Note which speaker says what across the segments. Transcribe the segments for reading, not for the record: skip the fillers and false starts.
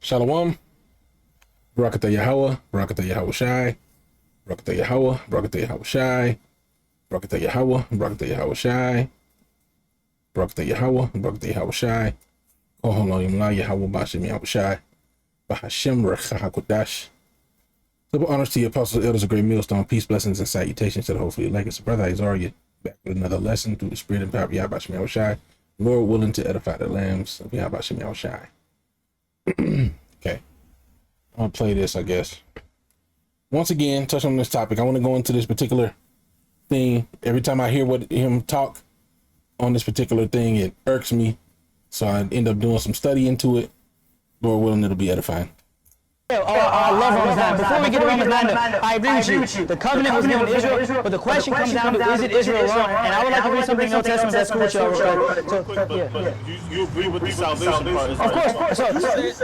Speaker 1: Shalom, Barakatah Yahweh, Barakatah Yahweh Shai, Barakatah Yahweh, Barakatah Yahweh Shai, Barakatah Yahweh, Barakatah Yahweh Shai, Barakatah Yahweh, Barakatah Yahweh Shai, Koholom Yimla Yahweh Bashem Yahweh Shai, Bahashem Recha HaKodash. Double honors to your apostles, elders of Great Millstone, peace, blessings, and salutations to the hopefully legacy. Brother Isaiah, back with another lesson through the spirit and power of Yahweh Bashem Yahweh Shai. Lord willing to edify the lambs of Yahweh Bashem Yahweh Shai. Okay. I'll play this, I guess. Once again, touch on this topic. I want to go into this particular thing. Every time I hear him talk on this particular thing, it irks me. So I end up doing some study into it. Lord willing, it'll be edifying.
Speaker 2: I love Romans 9. Before we get to Romans 9, I agree with you. The covenant was given to Israel, but the question comes down to, is it Israel alone? And I would like to read something in the Old Testament that's cool with y'all.
Speaker 3: You agree with the salvation part?
Speaker 2: Of course. So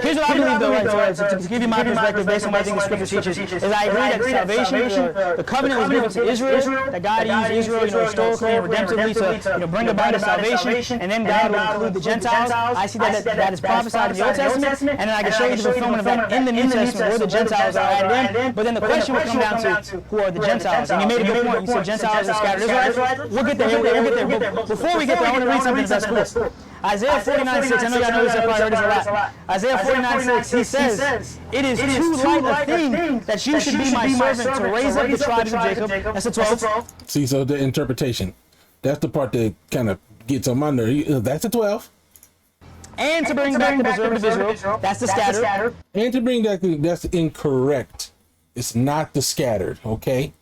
Speaker 2: here's what I believe, though, right? So to give you my perspective based on what I think the Scripture teaches, is I agree that salvation, the covenant was given to Israel, that God used Israel, historically and redemptively to bring about a salvation, and then God will include the Gentiles. I see that is prophesied in the Old Testament, and then I can show you the fulfillment of that in the New Testament where the Gentiles are added in. But then the question will come down to who are the Gentiles? And you made a good point. You said Gentiles are scattered Israelites. We'll get there. We'll get there. But before we get there, I want to read something that's cool. Isaiah 49:6. I know y'all know this. I've probably heard this a lot. Isaiah 49:6. He says, "It is too light a thing that you should be my servant to raise up the tribes of Jacob." That's the 12.
Speaker 1: See, so the interpretation, that's the part that kind of gets on my nerve. That's the 12.
Speaker 2: And to bring back the preserved of Israel, that's the scattered.
Speaker 1: And to bring back, that's incorrect. It's not the scattered, okay?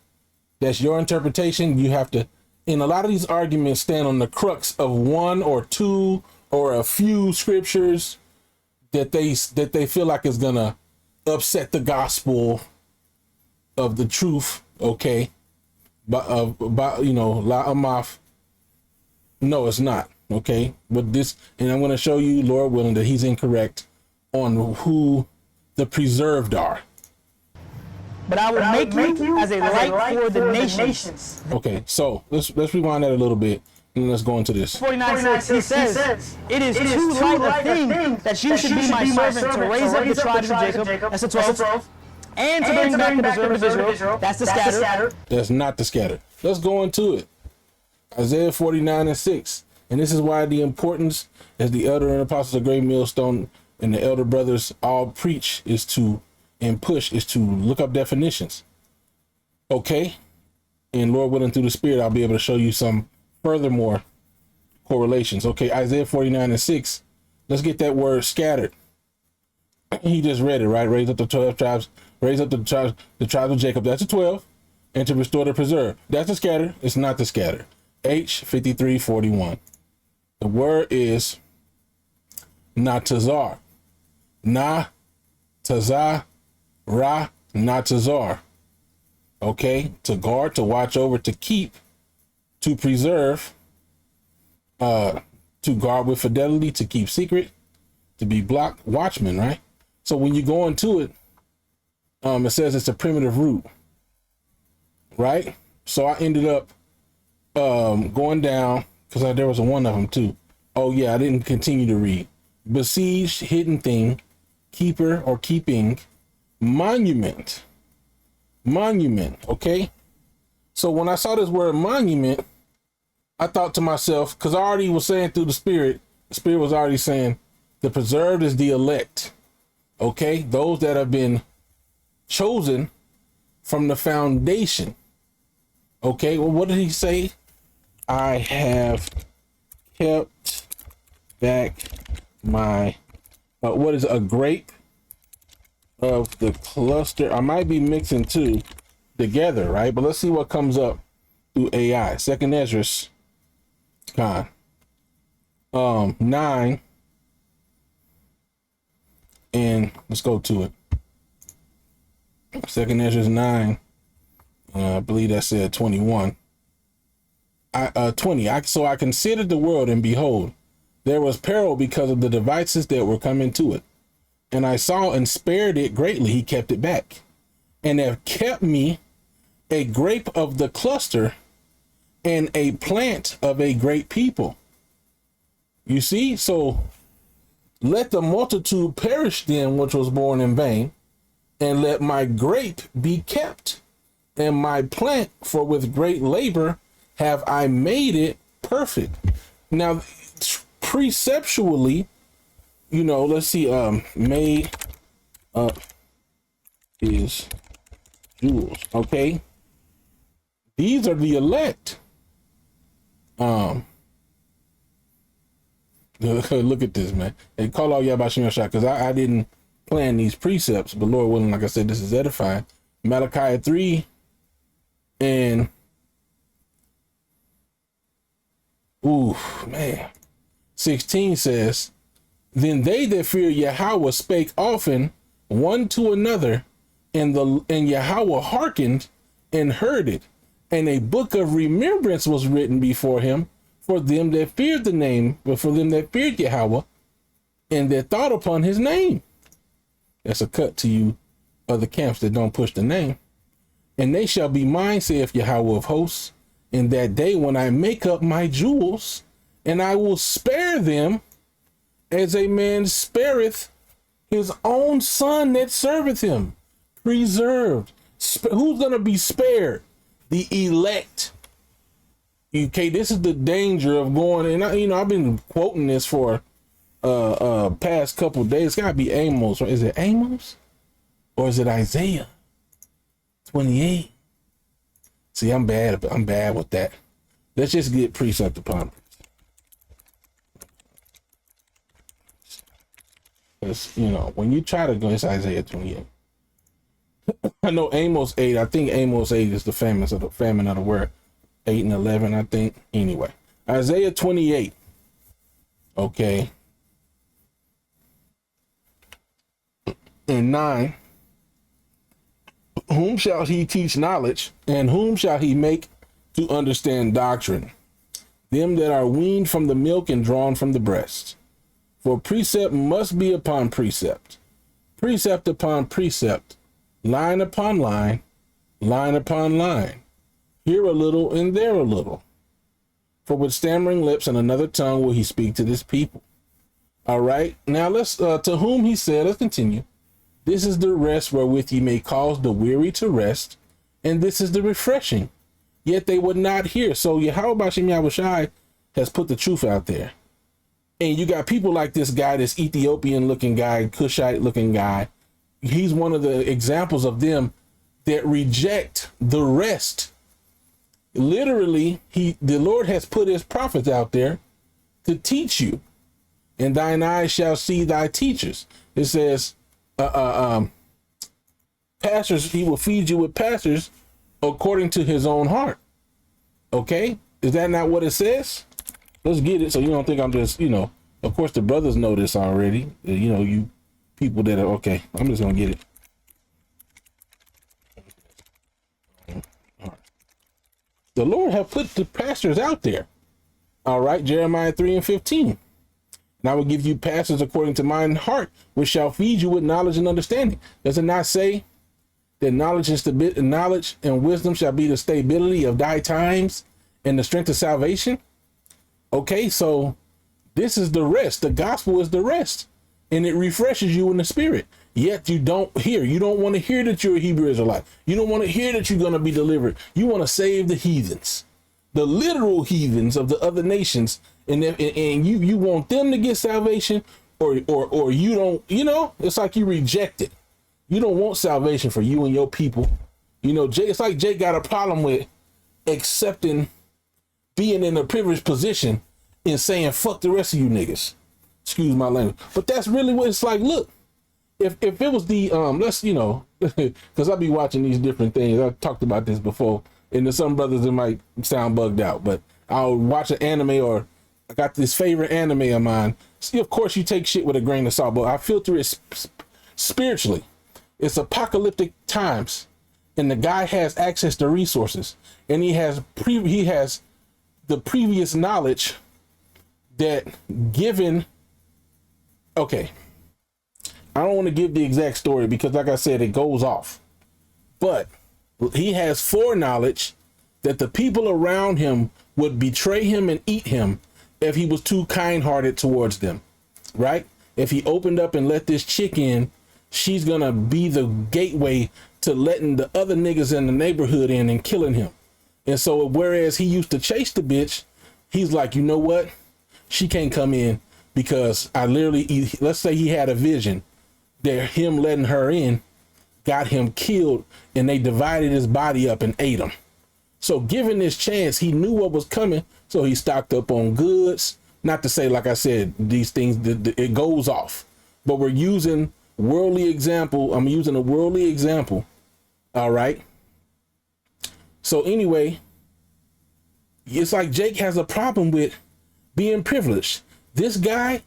Speaker 1: That's your interpretation. You have to, in a lot of these arguments, stand on the crux of one or two or a few scriptures that they feel like is gonna upset the gospel of the truth, okay? But La'amaf. No, it's not. Okay, but this, and I'm going to show you, Lord willing, that he's incorrect on who the preserved are.
Speaker 2: But I will make you as a light for the nations.
Speaker 1: Okay, so let's rewind that a little bit, and let's go into this.
Speaker 2: 49:6. He says, "It is too light a thing that you should be my servant to raise up the tribes of Jacob." That's the 12. And to bring back the preserved of Israel. That's the scattered.
Speaker 1: That's not the scattered. Let's go into it. Isaiah 49:6. And this is why the importance, as the elder and apostles of Great Millstone and the elder brothers all preach, is to look up definitions. Okay? And Lord willing, through the Spirit, I'll be able to show you some furthermore correlations. Okay, Isaiah 49:6. Let's get that word scattered. He just read it, right? Raise up the 12 tribes, raise up the tribes of Jacob. That's the 12. And to restore the preserve. That's the scattered. It's not the scattered. H53:41. The word is natazar. Na-tazah, ra, natazar. Okay, to guard, to watch over, to keep, to preserve, to guard with fidelity, to keep secret, to be blocked, watchman, right? So when you go into it, it says it's a primitive root, right? So I ended up going down, because there was one of them too. Oh yeah, I didn't continue to read. Besieged, hidden thing, keeper or keeping, monument. Okay, so when I saw this word monument, I thought to myself, because I already was saying through the Spirit was already saying the preserved is the elect. Okay, those that have been chosen from the foundation. Okay, well, what did he say? I have kept back my, what is it, a grape of the cluster. I might be mixing two together, right? But let's see what comes up through AI. Second Ezra, 9, and let's go to it. Second Ezra 9, I believe that said 21. 20. So I considered the world, and behold, there was peril because of the devices that were coming to it. And I saw and spared it greatly. He kept it back, and have kept me a grape of the cluster and a plant of a great people. You see, so Let the multitude perish then which was born in vain, and let my grape be kept, and my plant, for with great labor have I made it perfect. Now, preceptually, you know, let's see, made up is jewels. Okay, these are the elect. Look at this, man. Hey, call out Yabashim Yashai, because I didn't plan these precepts, but Lord willing, like I said, this is edifying. Malachi 3 and ooh, man, 16 says, then they that fear Yahweh spake often one to another, and Yahweh hearkened and heard it, and a book of remembrance was written before him for them that feared the name, but for them that feared Yahweh and that thought upon his name. That's a cut to you other camps that don't push the name. And they shall be mine, saith Yahweh of hosts, in that day when I make up my jewels, and I will spare them as a man spareth his own son that serveth him. Preserved. Who's going to be spared? The elect. Okay, this is the danger of going, and I've been quoting this for past couple of days. It's gotta be Amos. Is it Amos or is it Isaiah 28? See, I'm bad with that. Let's just get precept upon because when you try to go, it's Isaiah 28. I know Amos 8. I think Amos 8 is the famine of the word. 8 and 11, I think. Anyway, Isaiah 28. Okay. And 9. Whom shall he teach knowledge, and whom shall he make to understand doctrine? Them that are weaned from the milk and drawn from the breast. For precept must be upon precept, precept upon precept, line upon line, line upon line. Here a little and there a little. For with stammering lips and another tongue will he speak to this people. All right. Now let's, to whom he said, let's continue. This is the rest wherewith ye may cause the weary to rest. And this is the refreshing. Yet they would not hear. So Yahweh Bashem Yahushai has put the truth out there. And you got people like this guy, this Ethiopian looking guy, Cushite looking guy. He's one of the examples of them that reject the rest. Literally, the Lord has put his prophets out there to teach you, and thine eyes shall see thy teachers. It says, pastors, he will feed you with pastors according to his own heart. Okay, is that not what it says? Let's get it, so you don't think I'm just, of course the brothers know this already. You people that are okay. I'm just gonna get it. The Lord have put the pastors out there. All right, Jeremiah 3 and 15. And I will give you pastors according to mine heart, which shall feed you with knowledge and understanding. Does it not say that knowledge and wisdom shall be the stability of thy times and the strength of salvation? Okay, so this is the rest. The gospel is the rest, and it refreshes you in the spirit. Yet you don't hear. You don't want to hear that you're a Hebrew Israelite. You don't want to hear that you're going to be delivered. You want to save the heathens, the literal heathens of the other nations, and you want them to get salvation, or you don't. It's like you reject it. You don't want salvation for you and your people. Jay. It's like Jay got a problem with accepting being in a privileged position and saying fuck the rest of you niggas. Excuse my language, but that's really what it's like. Look. If it was the because I'll be watching these different things. I've talked about this before, and there's some brothers that might sound bugged out, but I'll watch an anime, or I got this favorite anime of mine. See, of course you take shit with a grain of salt, but I filter it spiritually. It's apocalyptic times, and the guy has access to resources, and he has the previous knowledge that given. Okay. I don't want to give the exact story because, like I said, it goes off. But he has foreknowledge that the people around him would betray him and eat him if he was too kind-hearted towards them, right? if he opened up and let this chick in, she's gonna be the gateway to letting the other niggas in the neighborhood in and killing him. And so whereas he used to chase the bitch, he's like, you know what? She can't come in because I literally, let's say he had a vision that him letting her in got him killed and they divided his body up and ate him. So given this chance, he knew what was coming. So he stocked up on goods. Not to say, like I said, these things, it goes off, but we're using worldly example. I'm using a worldly example. All right. So anyway, it's like Jake has a problem with being privileged. This guy,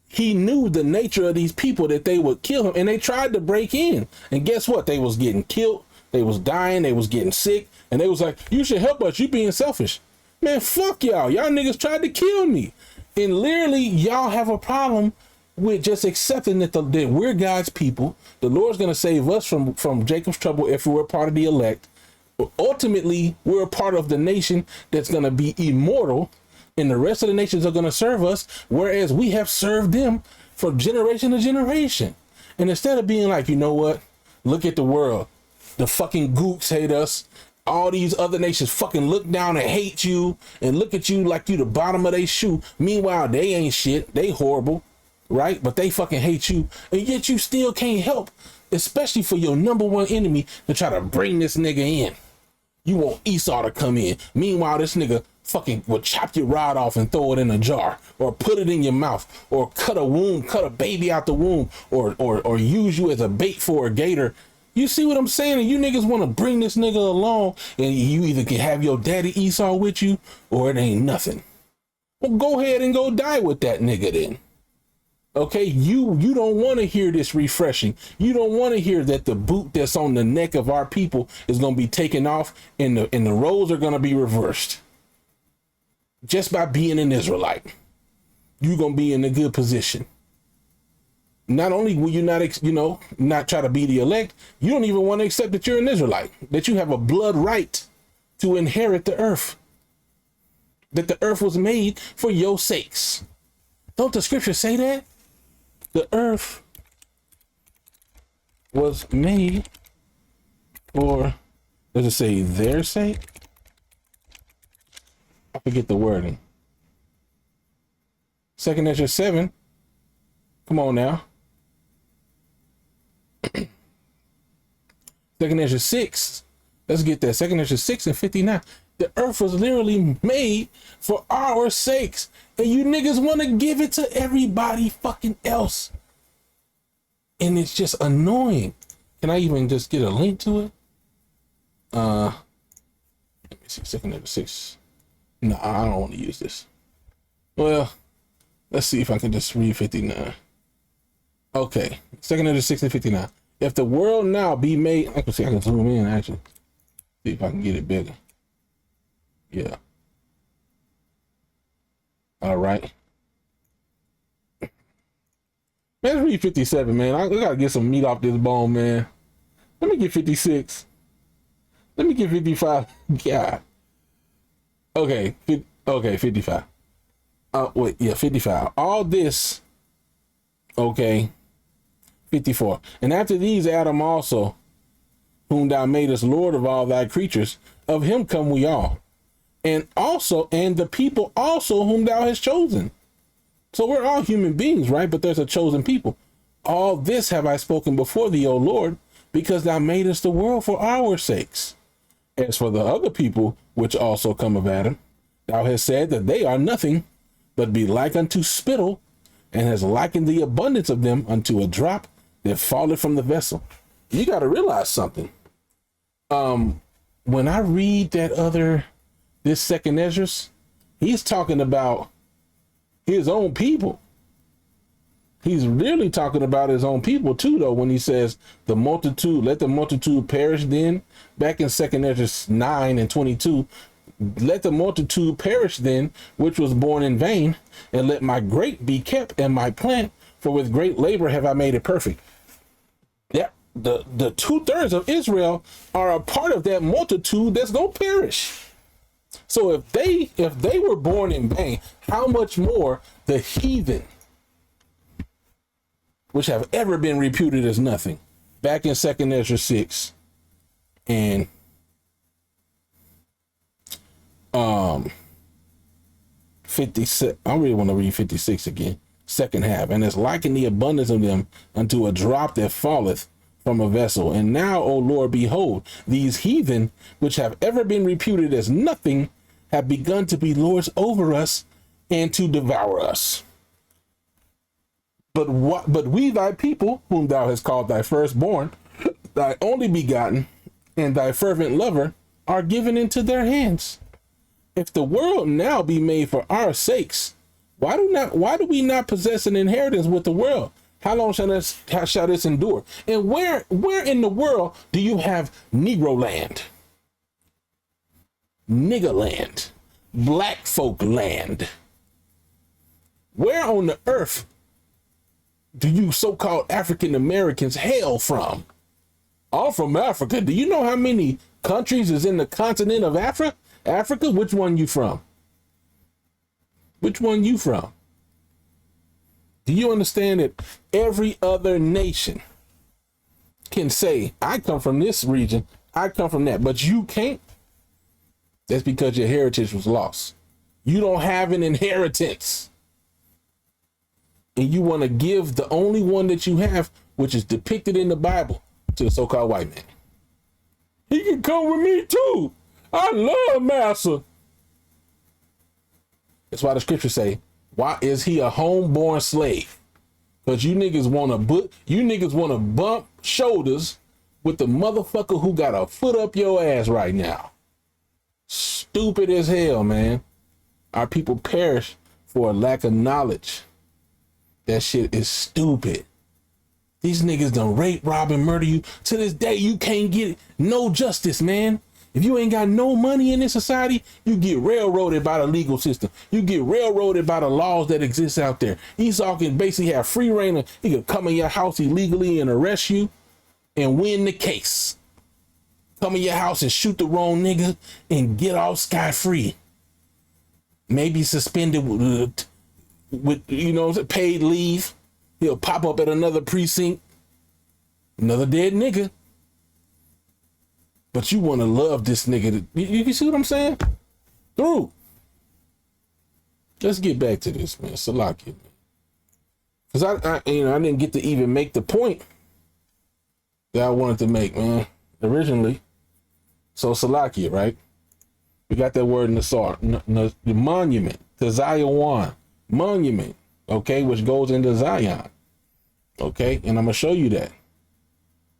Speaker 1: he knew the nature of these people, that they would kill him, and they tried to break in. And guess what? They was getting killed. They was dying. They was getting sick. And they was like, you should help us. You being selfish. Man, fuck y'all. Y'all niggas tried to kill me. And literally, y'all have a problem with just accepting that, that we're God's people. The Lord's going to save us from Jacob's trouble if we're part of the elect. But ultimately, we're a part of the nation that's going to be immortal, and the rest of the nations are going to serve us, whereas we have served them for generation to generation. And instead of being like, you know what? Look at the world. The fucking gooks hate us. All these other nations fucking look down and hate you and look at you like you the bottom of their shoe. Meanwhile, they ain't shit. They horrible, right? But they fucking hate you. And yet you still can't help, especially for your number one enemy, to try to bring this nigga in. You want Esau to come in. Meanwhile, this nigga fucking will chop your rod off and throw it in a jar, or put it in your mouth, or cut a baby out the womb, or use you as a bait for a gator. You see what I'm saying? And you niggas want to bring this nigga along, and you either can have your daddy Esau with you, or it ain't nothing. Well, go ahead and go die with that nigga then. Okay, you don't want to hear this refreshing. You don't want to hear that the boot that's on the neck of our people is going to be taken off, and the roles are going to be reversed. Just by being an Israelite, you're going to be in a good position. Not only will you not try to be the elect, you don't even want to accept that you're an Israelite, that you have a blood right to inherit the earth, that the earth was made for your sakes. Don't the scripture say that? The earth was made for, does it say their sake? I forget the wording. 2 Ezra 7. Come on now. 2 Ezra 6. Let's get that. 2 Ezra 6 and 59. The earth was literally made for our sakes. And you niggas want to give it to everybody fucking else. And it's just annoying. Can I even just get a link to it? Let me see. 2 Ezra 6. No, I don't want to use this. Well, let's see if I can just read 59. Okay, 2 Ezra 6 and 59. If the world now be made, I can zoom in actually. See if I can get it bigger. Yeah. All right. Man, let's read 57, man. I gotta get some meat off this bone, man. Let me get 56. Let me get 55. God. Okay. Okay, 55. Wait, yeah, 55. All this. Okay. 54. And after these, Adam also, whom thou madest Lord of all thy creatures, of him come we all. And the people also whom thou hast chosen. So we're all human beings, right? But there's a chosen people. All this have I spoken before thee, O Lord, because thou madest the world for our sakes. As for the other people, which also come of Adam, thou hast said that they are nothing, but be like unto spittle, and has likened the abundance of them unto a drop that falleth from the vessel. You got to realize something. When I read this second Ezra, he's talking about his own people. He's really talking about his own people too, though, when he says the multitude, let the multitude perish then. Back in 2 Ezra 9 and 22, let the multitude perish then, which was born in vain, and let my grape be kept and my plant, for with great labor have I made it perfect. Yeah, the 2/3 of Israel are a part of that multitude that's gonna perish. So if they were born in vain, how much more the heathen? which have ever been reputed as nothing. Back in 2nd Ezra 6 and 56. I really want to read 56 again. Second half. And it's likened the abundance of them unto a drop that falleth from a vessel. And now, O Lord, behold, these heathen, which have ever been reputed as nothing, have begun to be lords over us and to devour us. But we, thy people, whom thou hast called thy firstborn, thy only begotten, and thy fervent lover, are given into their hands. If the world now be made for our sakes, why do we not possess an inheritance with the world? How long shall this endure? And where in the world do you have Negro land, nigger land, black folk land? Where on the earth do you so-called African Americans hail from? I'm from Africa. Do you know how many countries is in the continent of Africa? Which one you from? Which one you from? Do you understand that every other nation can say, I come from this region, I come from that, but you can't? That's because your heritage was lost. You don't have an inheritance. And you want to give the only one that you have, which is depicted in the Bible, to the so-called white man. He can come with me too. I love Massa. That's why the scriptures say, why is he a homeborn slave? Because you niggas want to bump shoulders with the motherfucker who got a foot up your ass right now. Stupid as hell, man. Our people perish for a lack of knowledge. That shit is stupid. These niggas done rape, rob, and murder you. To this day, you can't get no justice, man. If you ain't got no money in this society, you get railroaded by the legal system. You get railroaded by the laws that exist out there. Esau can basically have free reign. He can come in your house illegally and arrest you and win the case. Come in your house and shoot the wrong nigga and get off scot-free. Maybe suspended with paid leave. He'll pop up at another precinct. Another dead nigga. But you want to love this nigga. You see what I'm saying? Through. Let's get back to this, man. Salakia, man. Because I didn't get to even make the point that I wanted to make, man, originally. So Salakia, right? We got that word in the monument, the Zion monument, okay, which goes into Zion, okay, and I'm gonna show you that.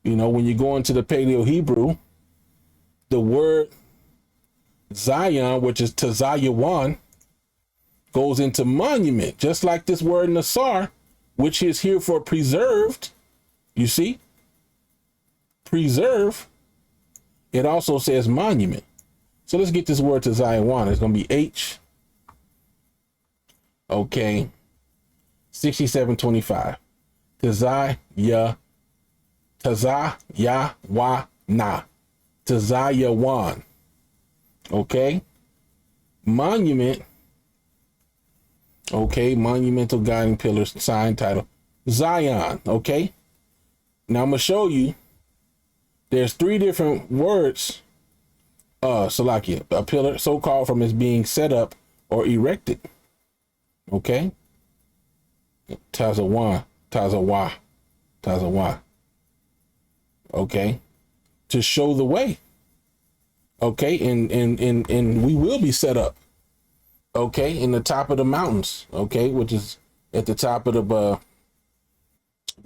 Speaker 1: When you go into the Paleo Hebrew, the word Zion, which is Tazayawan, goes into monument, just like this word Nasar, which is here for preserved. You see, preserve. It also says monument. So let's get this word to Zion. It's going to be H. Okay. 6725. Tazayawana. Tazayawan. Okay. Monument. Okay. Monumental guiding pillars, sign, title. Zion. Okay. Now I'm going to show you. There's three different words. Salakia, a pillar so-called from its being set up or erected. Okay. Tazawa. Okay. To show the way. Okay, and we will be set up. Okay, in the top of the mountains. Okay, which is at the top of the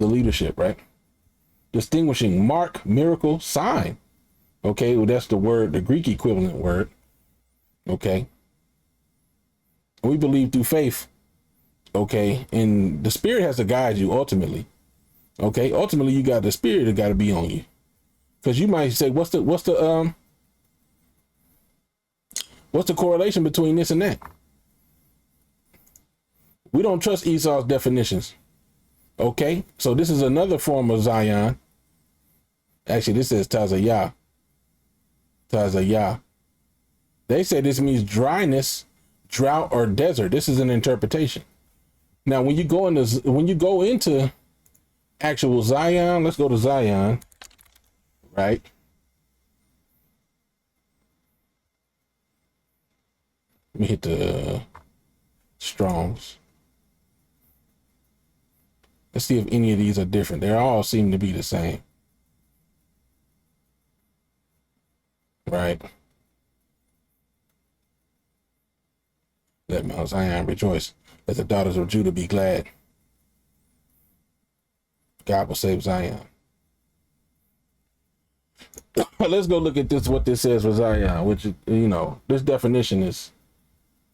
Speaker 1: leadership, right? Distinguishing mark, miracle, sign. Okay, well, that's the word, the Greek equivalent word. Okay. We believe through faith. Okay, and the Spirit has to guide you ultimately. Okay, ultimately you got the Spirit that got to be on you. Because you might say, what's the correlation between this and that? We don't trust Esau's definitions. Okay, so this is another form of Zion. Actually, this says Tazayah. Tazayah. They say this means dryness, drought, or desert. This is an interpretation. Now, when you go into actual Zion. Let's go to Zion, right? Let me hit the Strongs. Let's see if any of these are different. They all seem to be the same. Right? Let Mount Zion rejoice. Let the daughters of Judah be glad. God will save Zion. Let's go look at this, what this says for Zion, which, you know, this definition is,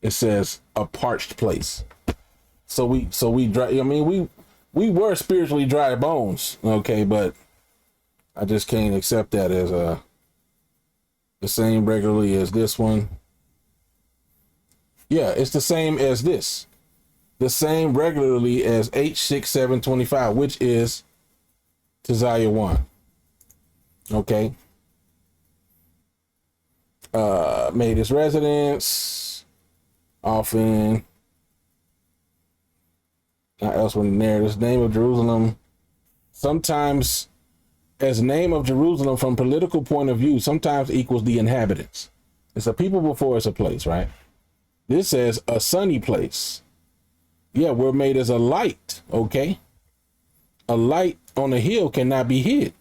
Speaker 1: it says a parched place. So we dry, I mean, we were spiritually dry bones, okay, but I just can't accept that as the same regularly as this one. Yeah, it's the same as this. The same regularly as H6725, which is Tizaya 1. Okay. Made his residence often. Not elsewhere in there. This name of Jerusalem. Sometimes as name of Jerusalem from political point of view, sometimes equals the inhabitants. It's a people before it's a place, right? This says a sunny place. Yeah, we're made as a light, okay? A light on a hill cannot be hid.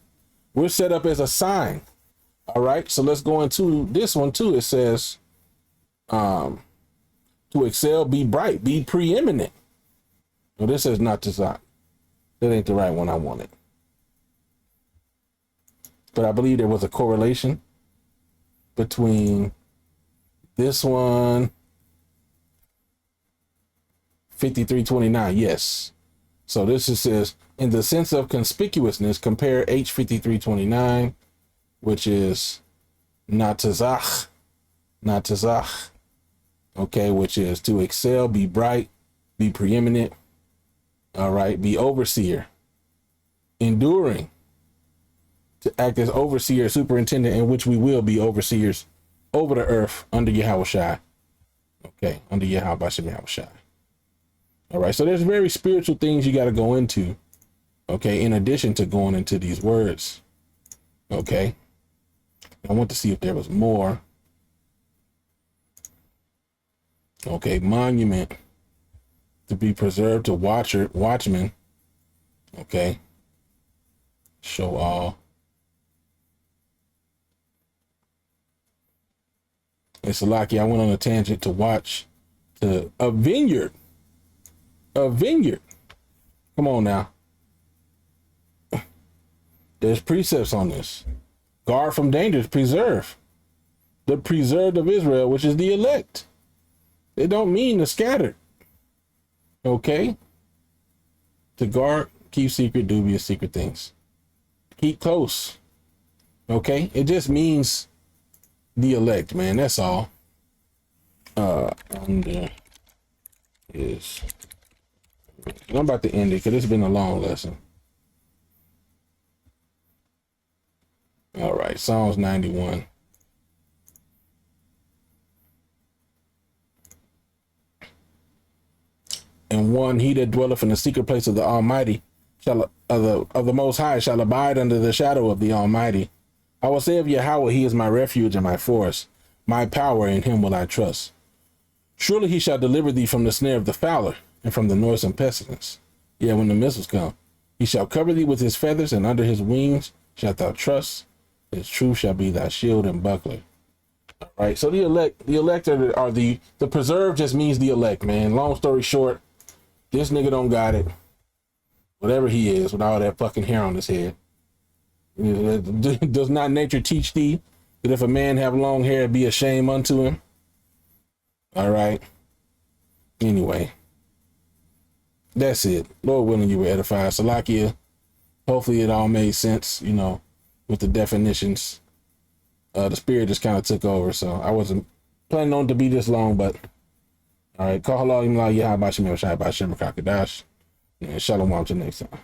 Speaker 1: We're set up as a sign. All right, so let's go into this one too. It says, to excel, be bright, be preeminent. No, this says not to stop. That ain't the right one I wanted. But I believe there was a correlation between this one, 5329, yes. So this is, says, in the sense of conspicuousness, compare H5329, which is natazach, okay, which is to excel, be bright, be preeminent, all right, be overseer, enduring, to act as overseer, superintendent, in which we will be overseers over the earth under Yahushua, okay, under Yahweh Yahushua. All right, so there's very spiritual things you got to go into, okay, in addition to going into these words, okay. I want to see if there was more. Okay, monument, to be preserved, to watchman, okay, show all. It's lucky I went on a tangent to watch to a vineyard. A vineyard. Come on now. There's precepts on this. Guard from dangers, preserve. The preserved of Israel, which is the elect. They don't mean the scattered. Okay? To guard, keep secret, dubious secret things. Keep close. Okay? It just means the elect, man. That's all. And is. I'm about to end it because it's been a long lesson. All right, Psalms 91. And one, he that dwelleth in the secret place of the Almighty shall of the Most High shall abide under the shadow of the Almighty. I will say of Yahweh, he is my refuge and my forest, my power, in him will I trust. Surely he shall deliver thee from the snare of the fowler and from the noisome pestilence. Yeah, when the missiles come, he shall cover thee with his feathers, and under his wings shalt thou trust. His truth shall be thy shield and buckler. All right, so the elect are the preserved just means the elect, man. Long story short, this nigga don't got it. Whatever he is, with all that fucking hair on his head. Does not nature teach thee that if a man have long hair, it be a shame unto him? All right. Anyway, that's it. Lord willing, you were edified. Salakia, hopefully it all made sense, you know, with the definitions. The spirit just kind of took over, so I wasn't planning on to be this long, but all right. Call hello, Yahweh Shem Shai B'Shem Kakadash, and shalom to next time.